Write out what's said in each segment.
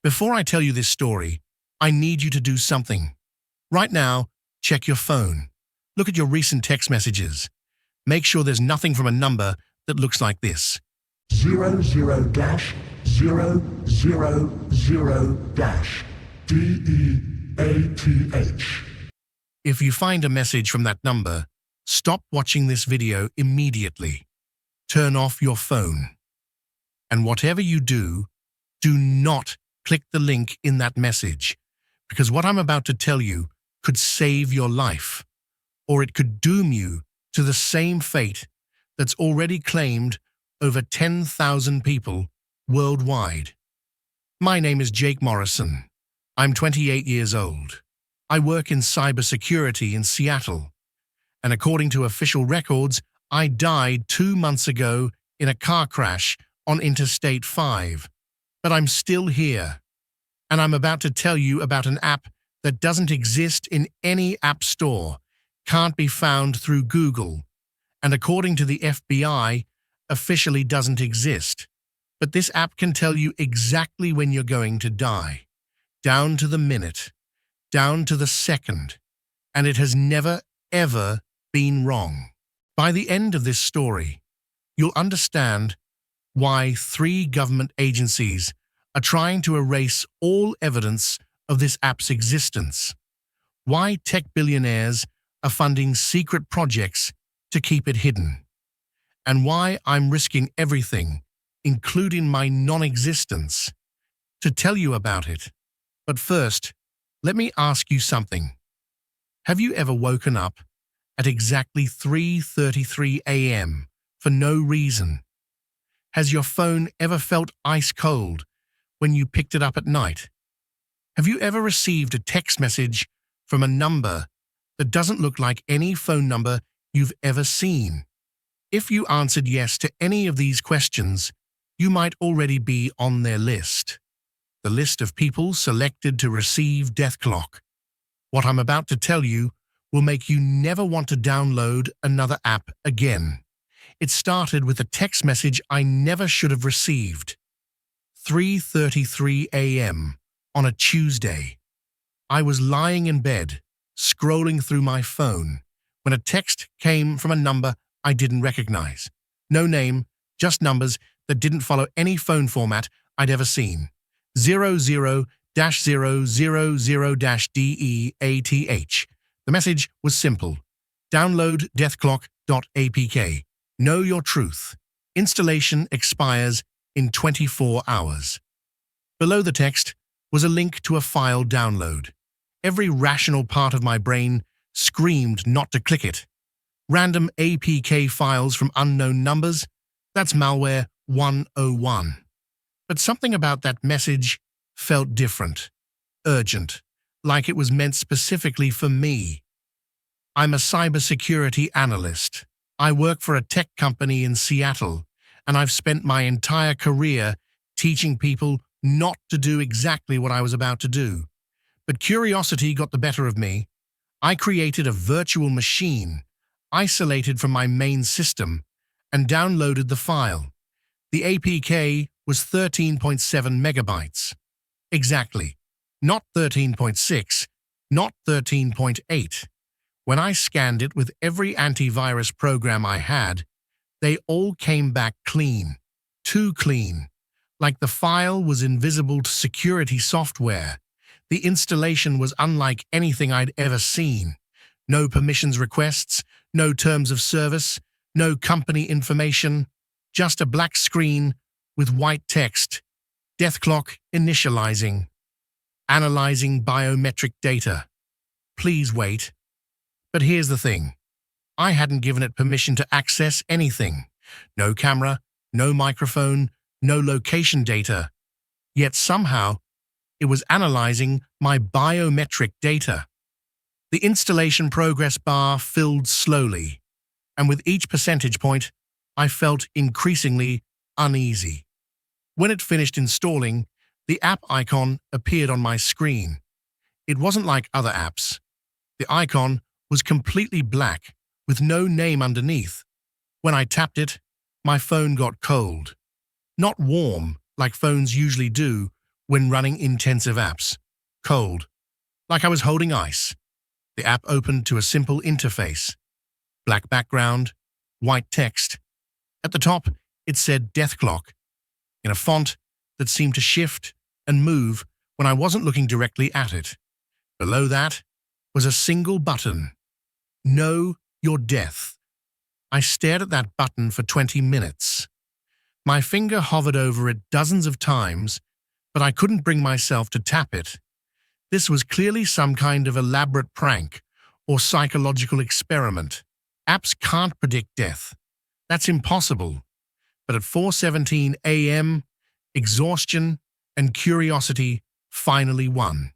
Before I tell you this story, I need you to do something. Right now, check your phone. Look at your recent text messages. Make sure there's nothing from a number that looks like this. 00-000-DEATH. If you find a message from that number, stop watching this video immediately. Turn off your phone. And whatever you do not click the link in that message, because what I'm about to tell you could save your life, or it could doom you to the same fate that's already claimed over 10,000 people worldwide. My name is Jake Morrison. I'm 28 years old. I work in cybersecurity in Seattle, and according to official records, I died 2 months ago in a car crash on Interstate 5. But I'm still here, and I'm about to tell you about an app that doesn't exist in any app store, can't be found through Google, and according to the FBI, officially doesn't exist. But this app can tell you exactly when you're going to die, down to the minute, down to the second, and it has never, ever been wrong. By the end of this story, you'll understand why 3 government agencies are trying to erase all evidence of this app's existence, why tech billionaires are funding secret projects to keep it hidden, and why I'm risking everything, including my non-existence, to tell you about it. But first, let me ask you something. Have you ever woken up at exactly 3:33 a.m. for no reason? Has your phone ever felt ice cold when you picked it up at night? Have you ever received a text message from a number that doesn't look like any phone number you've ever seen? If you answered yes to any of these questions, you might already be on their list. The list of people selected to receive Death Clock. What I'm about to tell you will make you never want to download another app again. It started with a text message I never should have received. 3:33 a.m. on a Tuesday. I was lying in bed, scrolling through my phone, when a text came from a number I didn't recognize. No name, just numbers that didn't follow any phone format I'd ever seen. 00-000-DEATH. The message was simple. Download deathclock.apk. Know your truth. Installation expires in 24 hours. Below the text was a link to a file download. Every rational part of my brain screamed not to click it. Random APK files from unknown numbers? That's malware 101. But something about that message felt different, urgent, like it was meant specifically for me. I'm a cybersecurity analyst. I work for a tech company in Seattle, and I've spent my entire career teaching people not to do exactly what I was about to do. But curiosity got the better of me. I created a virtual machine, isolated from my main system, and downloaded the file. The APK was 13.7 megabytes. Exactly. Not 13.6, not 13.8. When I scanned it with every antivirus program I had, they all came back clean. Too clean. Like the file was invisible to security software. The installation was unlike anything I'd ever seen. No permissions requests, no terms of service, no company information, just a black screen with white text. Death Clock initializing. Analyzing biometric data. Please wait. But here's the thing. I hadn't given it permission to access anything. No camera, no microphone, no location data. Yet somehow, it was analyzing my biometric data. The installation progress bar filled slowly, and with each percentage point, I felt increasingly uneasy. When it finished installing, the app icon appeared on my screen. It wasn't like other apps. The icon was completely black, with no name underneath. When I tapped it, my phone got cold. Not warm, like phones usually do, when running intensive apps. Cold, like I was holding ice. The app opened to a simple interface. Black background, white text. At the top, it said Death Clock, in a font that seemed to shift and move when I wasn't looking directly at it. Below that was a single button. Know your death. I stared at that button for 20 minutes. My finger hovered over it dozens of times, but I couldn't bring myself to tap it. This was clearly some kind of elaborate prank or psychological experiment. Apps can't predict death. That's impossible. But at 4:17 a.m., exhaustion and curiosity finally won.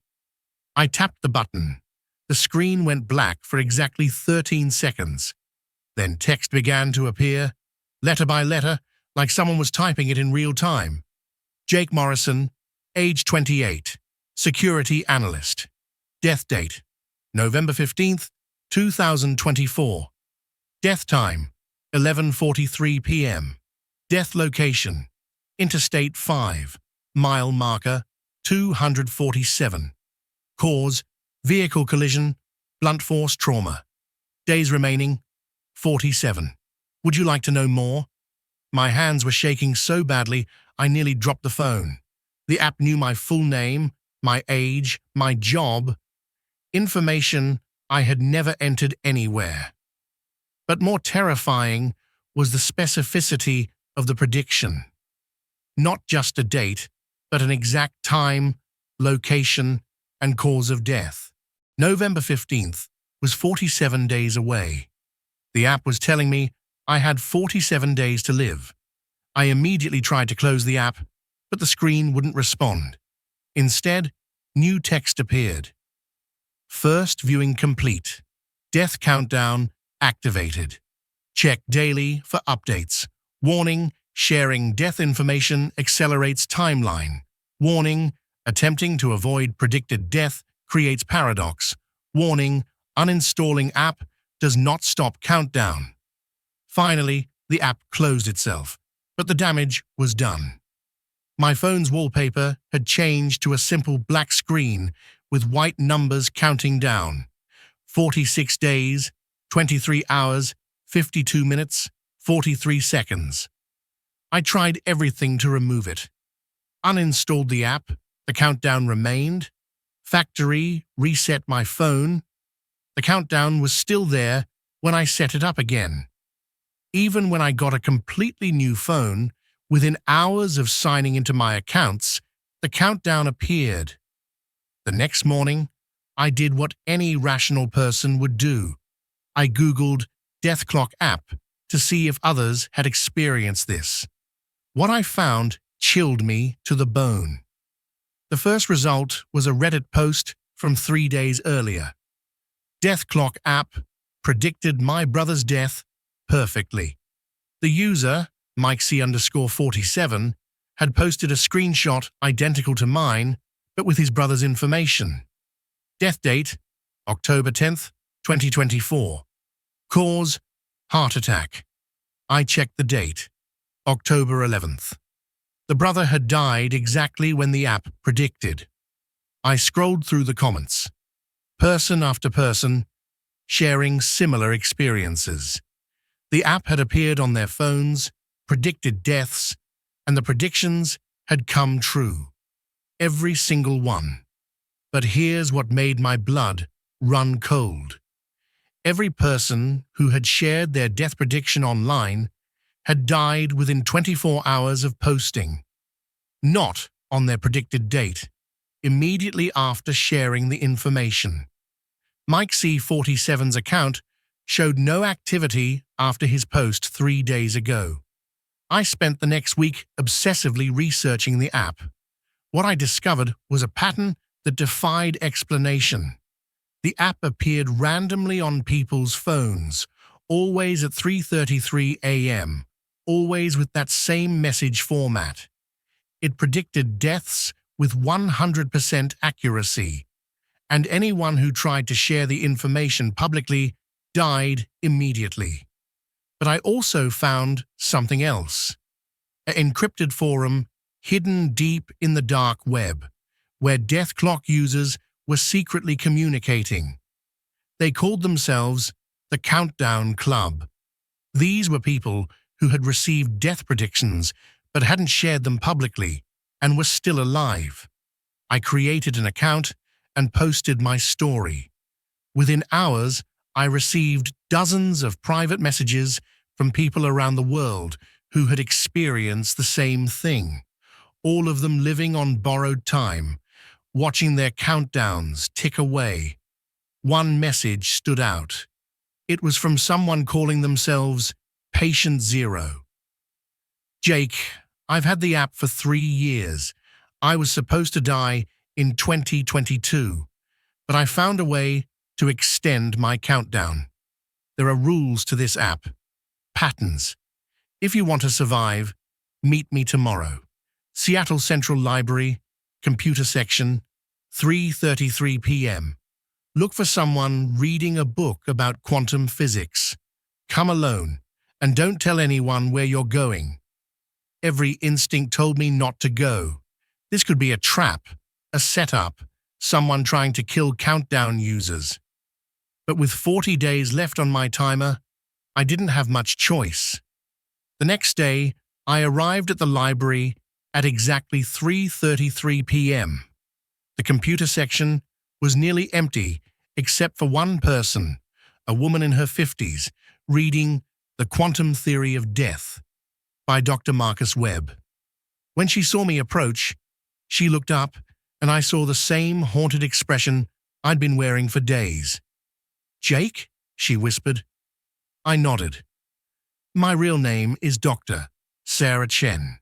I tapped the button. The screen went black for exactly 13 seconds. Then text began to appear, letter by letter, like someone was typing it in real time. Jake Morrison, age 28, security analyst. Death date, November 15th, 2024. Death time, 11:43 p.m. Death location, Interstate 5, mile marker 247. Cause, vehicle collision, blunt force trauma. Days remaining, 47. Would you like to know more? My hands were shaking so badly I nearly dropped the phone. The app knew my full name, my age, my job, information I had never entered anywhere. But more terrifying was the specificity of the prediction. Not just a date, but an exact time, location, and cause of death. November 15th was 47 days away. The app was telling me I had 47 days to live. I immediately tried to close the app, but the screen wouldn't respond. Instead, new text appeared. First viewing complete. Death countdown activated. Check daily for updates. Warning, sharing death information accelerates timeline. Warning, attempting to avoid predicted death creates paradox. Warning, uninstalling app does not stop countdown. Finally, the app closed itself, but the damage was done. My phone's wallpaper had changed to a simple black screen with white numbers counting down. 46 days, 23 hours, 52 minutes, 43 seconds. I tried everything to remove it. Uninstalled the app, the countdown remained. Factory reset my phone. The countdown was still there when I set it up again. Even when I got a completely new phone, within hours of signing into my accounts, the countdown appeared. The next morning, I did what any rational person would do. I Googled Death Clock app to see if others had experienced this. What I found chilled me to the bone. The first result was a Reddit post from 3 days earlier. Death Clock app predicted my brother's death perfectly. The user, MikeC_47, had posted a screenshot identical to mine, but with his brother's information. Death date, October 10th, 2024. Cause, heart attack. I checked the date, October 11th. The brother had died exactly when the app predicted. I scrolled through the comments. Person after person, sharing similar experiences. The app had appeared on their phones, predicted deaths, and the predictions had come true. Every single one. But here's what made my blood run cold. Every person who had shared their death prediction online had died within 24 hours of posting. Not on their predicted date, immediately after sharing the information. MikeC47's account showed no activity after his post 3 days ago. I spent the next week obsessively researching the app. What I discovered was a pattern that defied explanation. The app appeared randomly on people's phones, always at 3:33 a.m., always with that same message format. It predicted deaths with 100% accuracy, and anyone who tried to share the information publicly died immediately. But I also found something else. An encrypted forum hidden deep in the dark web, where Death Clock users were secretly communicating. They called themselves the Countdown Club. These were people who had received death predictions but hadn't shared them publicly and were still alive. I created an account and posted my story. Within hours, I received dozens of private messages from people around the world who had experienced the same thing, all of them living on borrowed time, watching their countdowns tick away. One message stood out. It was from someone calling themselves Patient Zero. Jake, I've had the app for 3 years. I was supposed to die in 2022, but I found a way to extend my countdown. There are rules to this app. Patterns. If you want to survive, meet me tomorrow. Seattle Central Library, computer section, 3:33 p.m. Look for someone reading a book about quantum physics. Come alone, and don't tell anyone where you're going. Every instinct told me not to go. This could be a trap, a setup, someone trying to kill countdown users. But with 40 days left on my timer, I didn't have much choice. The next day, I arrived at the library at exactly 3:33 p.m. The computer section was nearly empty except for one person, a woman in her 50s, reading The Quantum Theory of Death by Dr. Marcus Webb. When she saw me approach, she looked up and I saw the same haunted expression I'd been wearing for days. "Jake?" she whispered. I nodded. My real name is Dr. Sarah Chen.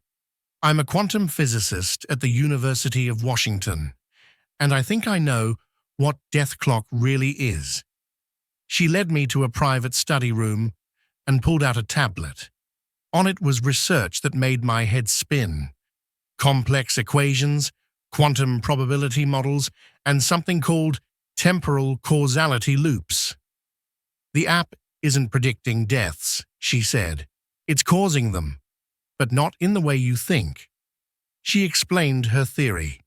I'm a quantum physicist at the University of Washington, and I think I know what Death Clock really is. She led me to a private study room and pulled out a tablet. On it was research that made my head spin. Complex equations, quantum probability models, and something called temporal causality loops. The app isn't predicting deaths, she said. It's causing them, but not in the way you think. She explained her theory.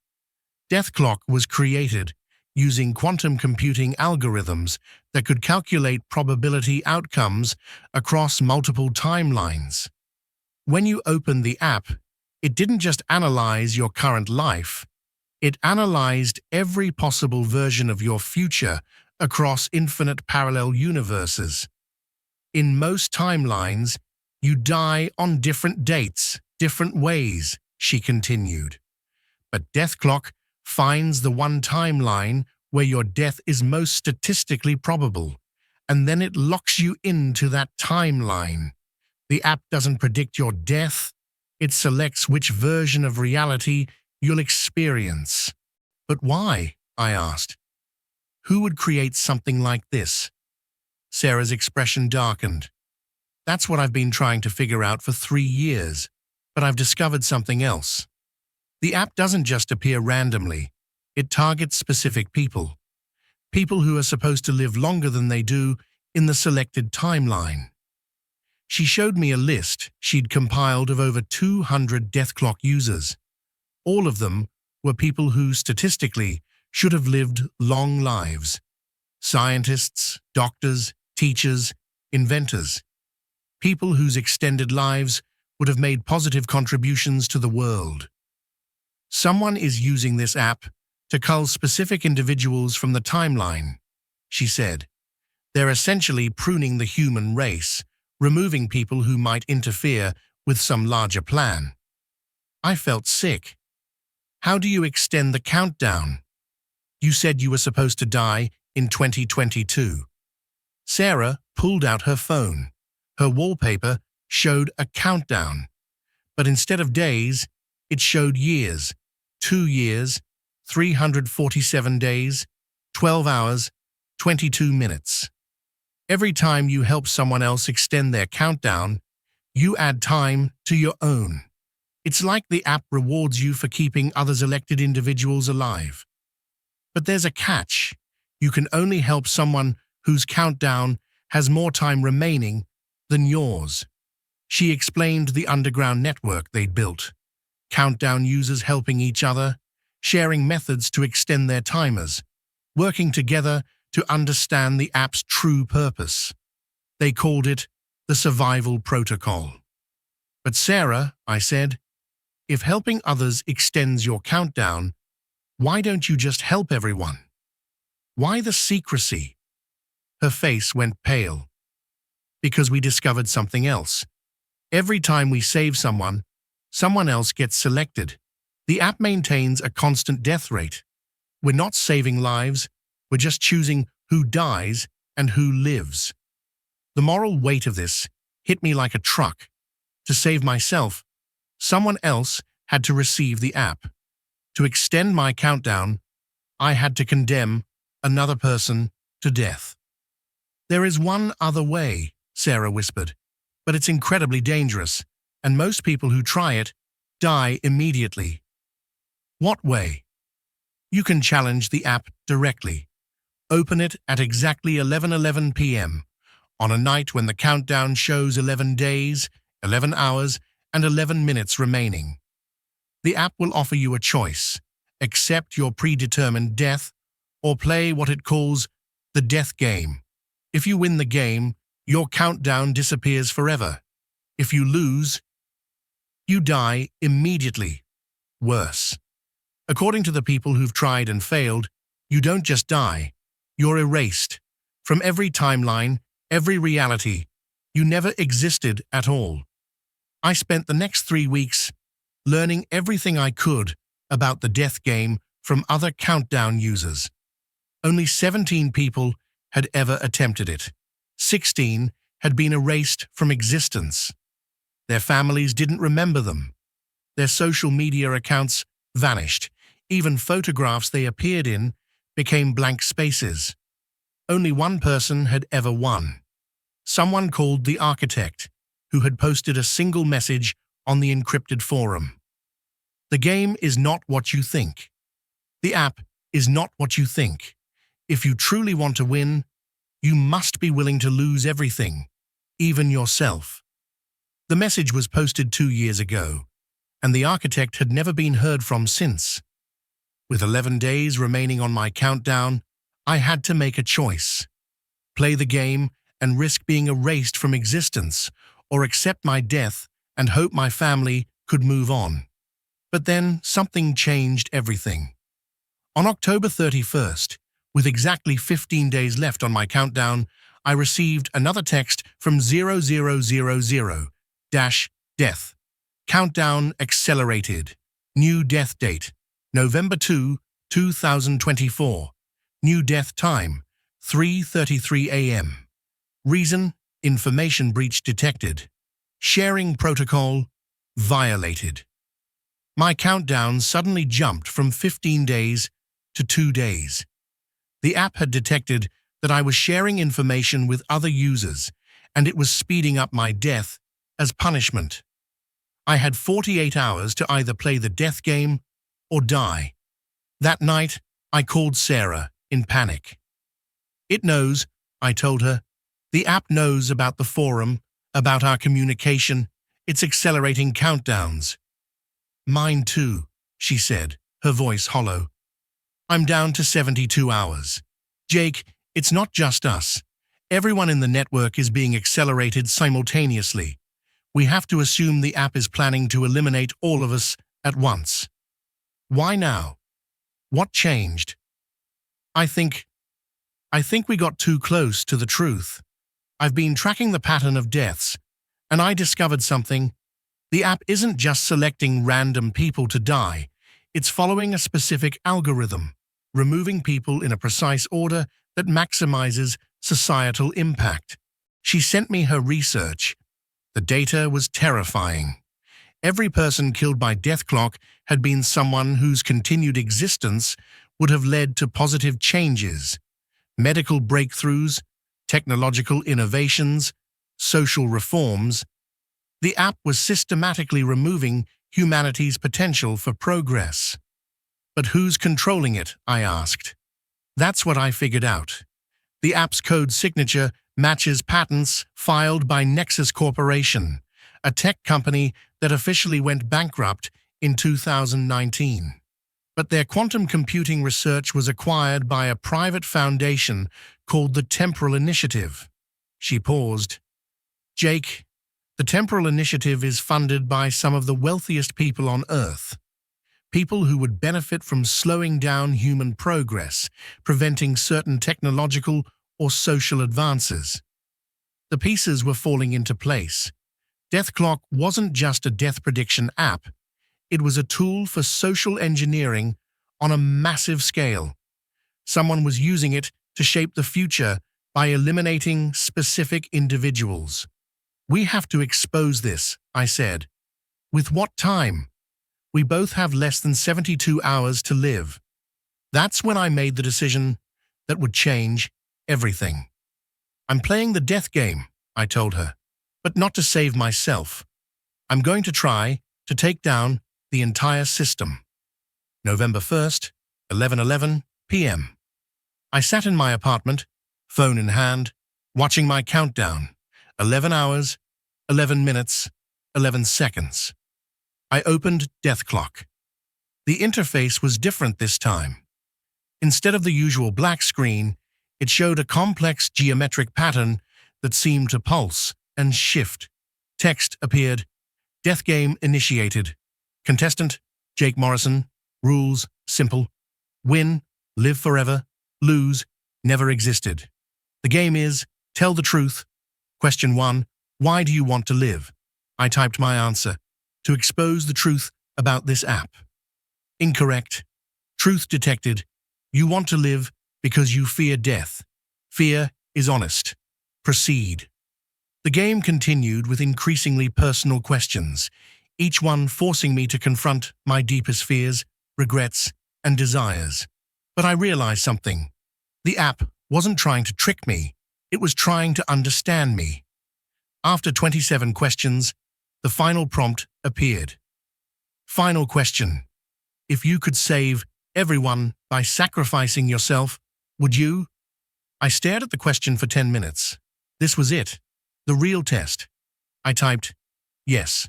Death Clock was created using quantum computing algorithms that could calculate probability outcomes across multiple timelines. When you opened the app, it didn't just analyze your current life, it analyzed every possible version of your future across infinite parallel universes. In most timelines, you die on different dates, different ways, she continued. But Death Clock finds the one timeline where your death is most statistically probable, and then it locks you into that timeline. The app doesn't predict your death, it selects which version of reality you'll experience. But why? I asked. Who would create something like this? Sarah's expression darkened. That's what I've been trying to figure out for 3 years, but I've discovered something else. The app doesn't just appear randomly. It targets specific people. People who are supposed to live longer than they do in the selected timeline. She showed me a list she'd compiled of over 200 Death Clock users. All of them were people who, statistically, should have lived long lives. Scientists, doctors, teachers, inventors. People whose extended lives would have made positive contributions to the world. Someone is using this app to cull specific individuals from the timeline, she said. They're essentially pruning the human race, removing people who might interfere with some larger plan. I felt sick. How do you extend the countdown? You said you were supposed to die in 2022. Sarah pulled out her phone. Her wallpaper showed a countdown, but instead of days, it showed years. 2 years, 347 days, 12 hours, 22 minutes. Every time you help someone else extend their countdown, you add time to your own. It's like the app rewards you for keeping others elected individuals alive. But there's a catch. You can only help someone whose countdown has more time remaining than yours. She explained the underground network they'd built. countdown users helping each other, sharing methods to extend their timers, working together to understand the app's true purpose. They called it the survival protocol. But Sarah, I said, if helping others extends your countdown, why don't you just help everyone? Why the secrecy? Her face went pale. Because we discovered something else. Every time we save someone, someone else gets selected. The app maintains a constant death rate. We're not saving lives, we're just choosing who dies and who lives. The moral weight of this hit me like a truck. To save myself, someone else had to receive the app. To extend my countdown, I had to condemn another person to death. There is one other way, Sarah whispered, but it's incredibly dangerous, and most people who try it die immediately. What way? You can challenge the app directly. Open it at exactly 11:11 p.m. on a night when the countdown shows 11 days, 11 hours, and 11 minutes remaining. The app will offer you a choice: accept your predetermined death or play what it calls the death game. If you win the game, your countdown disappears forever. If you lose, you die immediately. Worse. According to the people who've tried and failed, you don't just die, you're erased. From every timeline, every reality, you never existed at all. I spent the next 3 weeks learning everything I could about the death game from other countdown users. Only 17 people had ever attempted it. 16 had been erased from existence. Their families didn't remember them. Their social media accounts vanished. Even photographs they appeared in became blank spaces. Only one person had ever won. Someone called the architect, who had posted a single message on the encrypted forum. The game is not what you think. The app is not what you think. If you truly want to win, you must be willing to lose everything, even yourself. The message was posted 2 years ago, and the architect had never been heard from since. With 11 days remaining on my countdown, I had to make a choice: play the game and risk being erased from existence, or accept my death and hope my family could move on. But then something changed everything. On October 31st, with exactly 15 days left on my countdown, I received another text from 0000-death. Countdown accelerated. New death date: November 2, 2024. New death time: 3:33 a.m. Reason: information breach detected. Sharing protocol violated. My countdown suddenly jumped from 15 days to 2 days. The app had detected that I was sharing information with other users, and it was speeding up my death as punishment. I had 48 hours to either play the death game or die. That night, I called Sarah in panic. It knows, I told her. The app knows about the forum, about our communication. It's accelerating countdowns. Mine too, she said, her voice hollow. I'm down to 72 hours. Jake, it's not just us. Everyone in the network is being accelerated simultaneously. We have to assume the app is planning to eliminate all of us at once. Why now? What changed? I think we got too close to the truth. I've been tracking the pattern of deaths, and I discovered something. The app isn't just selecting random people to die. It's following a specific algorithm, removing people in a precise order that maximizes societal impact. She sent me her research. The data was terrifying. Every person killed by death clock had been someone whose continued existence would have led to positive changes: medical breakthroughs, technological innovations, social reforms. The app was systematically removing humanity's potential for progress. But who's controlling it? I asked. That's what I figured out. The app's code signature matches patents filed by Nexus Corporation, a tech company that officially went bankrupt in 2019. But their quantum computing research was acquired by a private foundation called the Temporal Initiative. She paused. Jake, the Temporal Initiative is funded by some of the wealthiest people on Earth. People who would benefit from slowing down human progress, preventing certain technological or social advances. The pieces were falling into place. Death Clock wasn't just a death prediction app. It was a tool for social engineering on a massive scale. Someone was using it to shape the future by eliminating specific individuals. We have to expose this, I said. With what time? We both have less than 72 hours to live. That's when I made the decision that would change everything. I'm playing the death game, I told her, but not to save myself. I'm going to try to take down the entire system. November 1st, 11:11 p.m. I sat in my apartment, phone in hand, watching my countdown. 11 hours, 11 minutes, 11 seconds. I opened Death Clock. The interface was different this time. Instead of the usual black screen, it showed a complex geometric pattern that seemed to pulse and shift. Text appeared. Death game initiated. Contestant, Jake Morrison. Rules, simple. Win, live forever. Lose, never existed. The game is, tell the truth. Question 1, why do you want to live? I typed my answer. To expose the truth about this app. Incorrect. Truth detected. You want to live because you fear death. Fear is honest. Proceed. The game continued with increasingly personal questions, each one forcing me to confront my deepest fears, regrets, and desires. But I realized something. The app wasn't trying to trick me. It was trying to understand me. After 27 questions, the final prompt appeared. Final question. If you could save everyone by sacrificing yourself, would you? I stared at the question for 10 minutes. This was it. The real test. I typed, yes.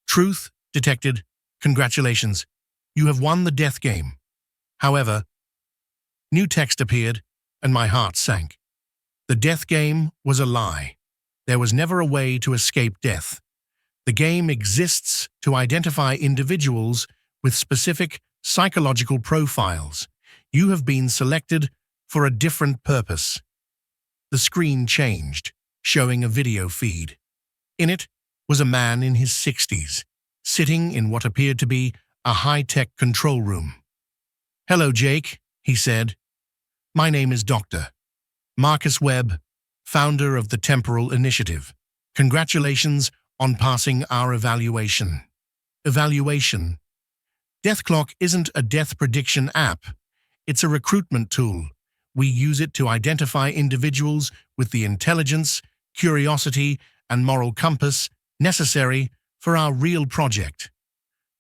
Truth detected. Congratulations. You have won the death game. However, new text appeared and my heart sank. The death game was a lie. There was never a way to escape death. The game exists to identify individuals with specific psychological profiles. You have been selected for a different purpose. The screen changed, showing a video feed. In it was a man in his 60s, sitting in what appeared to be a high-tech control room. Hello, Jake, he said. My name is Dr. Marcus Webb, founder of the Temporal Initiative. Congratulations on passing our evaluation. Evaluation. Death Clock isn't a death prediction app. It's a recruitment tool. We use it to identify individuals with the intelligence, curiosity, and moral compass necessary for our real project.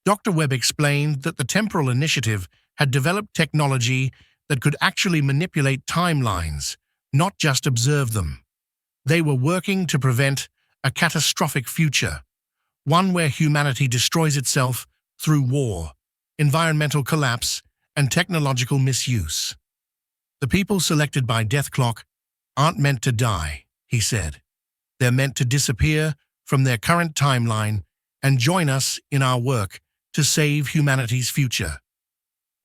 Dr. Webb explained that the Temporal Initiative had developed technology that could actually manipulate timelines, not just observe them. They were working to prevent a catastrophic future, one where humanity destroys itself through war, environmental collapse, and technological misuse. The people selected by Death Clock aren't meant to die, he said. They're meant to disappear from their current timeline and join us in our work to save humanity's future.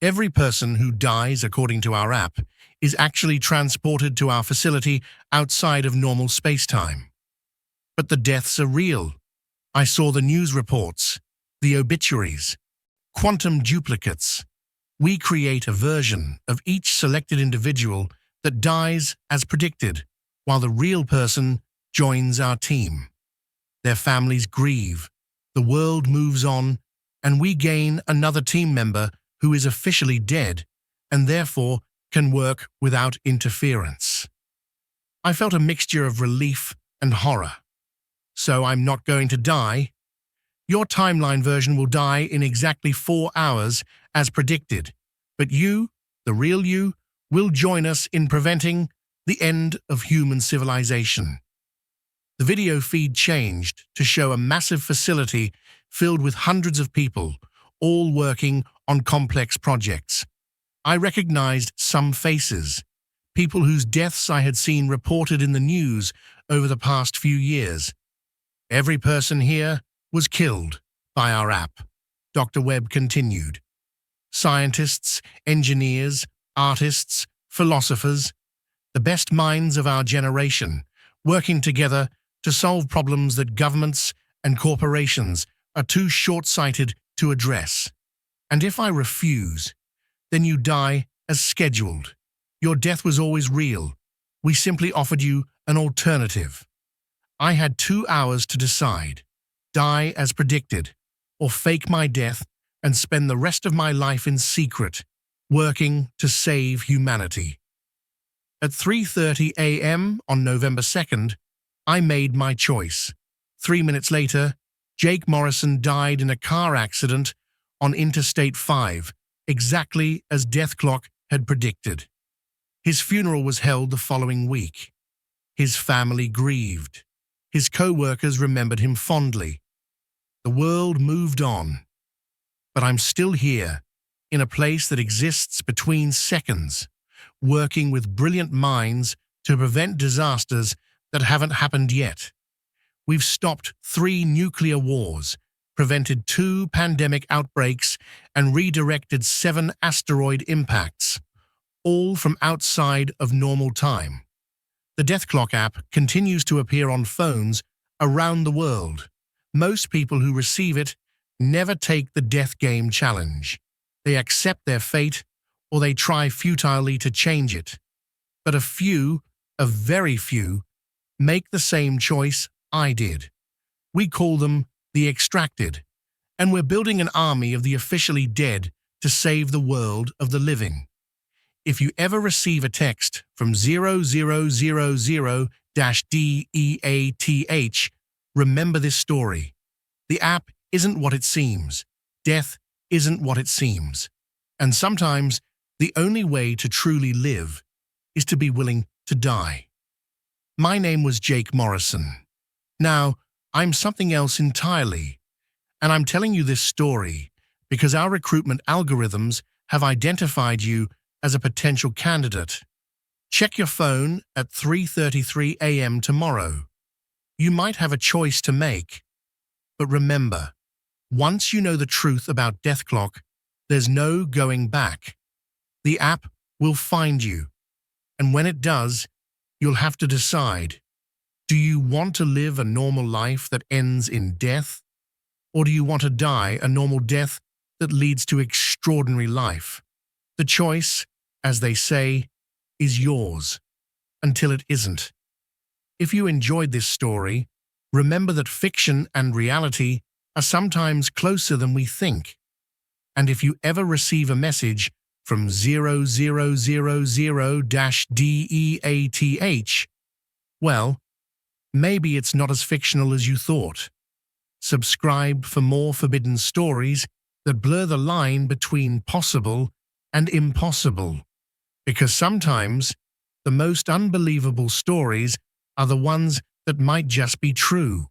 Every person who dies according to our app is actually transported to our facility outside of normal space-time. But the deaths are real. I saw the news reports, the obituaries, quantum duplicates. We create a version of each selected individual that dies as predicted, while the real person joins our team. Their families grieve, the world moves on, and we gain another team member who is officially dead and therefore can work without interference. I felt a mixture of relief and horror. So I'm not going to die? Your timeline version will die in exactly 4 hours as predicted, but you, the real you, will join us in preventing the end of human civilization. The video feed changed to show a massive facility filled with hundreds of people, all working on complex projects. I recognized some faces, people whose deaths I had seen reported in the news over the past few years. Every person here was killed by our app, Dr. Webb continued. Scientists, engineers, artists, philosophers, the best minds of our generation, working together to solve problems that governments and corporations are too short-sighted to address. And if I refuse, then you die as scheduled. Your death was always real. We simply offered you an alternative. I had 2 hours to decide, die as predicted, or fake my death and spend the rest of my life in secret, working to save humanity. At 3:30 a.m. on November 2nd, I made my choice. 3 minutes later, Jake Morrison died in a car accident on Interstate 5, exactly as Death Clock had predicted. His funeral was held the following week. His family grieved. His co-workers remembered him fondly. The world moved on. But I'm still here, in a place that exists between seconds, working with brilliant minds to prevent disasters that haven't happened yet. We've stopped 3 nuclear wars, prevented 2 pandemic outbreaks, and redirected 7 asteroid impacts, all from outside of normal time. The Death Clock app continues to appear on phones around the world. Most people who receive it never take the death game challenge. They accept their fate, or they try futilely to change it. But a very few, make the same choice I did. We call them the extracted, and we're building an army of the officially dead to save the world of the living. If you ever receive a text from 0000-DEATH, remember this story. The app isn't what it seems. Death isn't what it seems. And sometimes the only way to truly live is to be willing to die. My name was Jake Morrison. Now, I'm something else entirely, and I'm telling you this story because our recruitment algorithms have identified you as a potential candidate. Check your phone at 3:33 a.m. tomorrow. You might have a choice to make, but remember, once you know the truth about Death Clock, there's no going back. The app will find you, and when it does, you'll have to decide. Do you want to live a normal life that ends in death? Or do you want to die a normal death that leads to extraordinary life? The choice, as they say, is yours, until it isn't. If you enjoyed this story, remember that fiction and reality are sometimes closer than we think. And if you ever receive a message from 0000-DEATH, well, maybe it's not as fictional as you thought. Subscribe for more forbidden stories that blur the line between possible and impossible. Because sometimes the most unbelievable stories are the ones that might just be true.